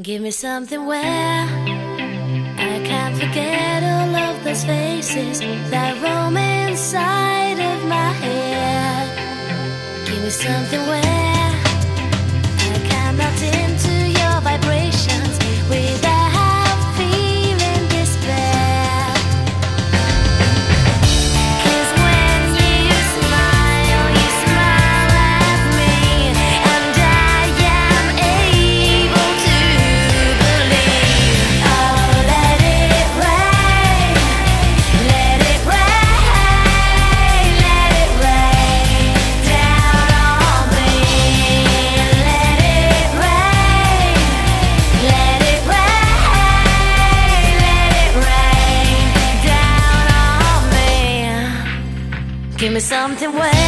Give me something where I can't forget all of those faces that roam inside of my head. Give me something where I can melt into your vibrations without feeling despair. 'Cause when you smile at me, and I am able to believe. Oh, let it rain, let it rain, let it rain down on me. Let it rain, let it rain, let it rain down on me. Give me something wet.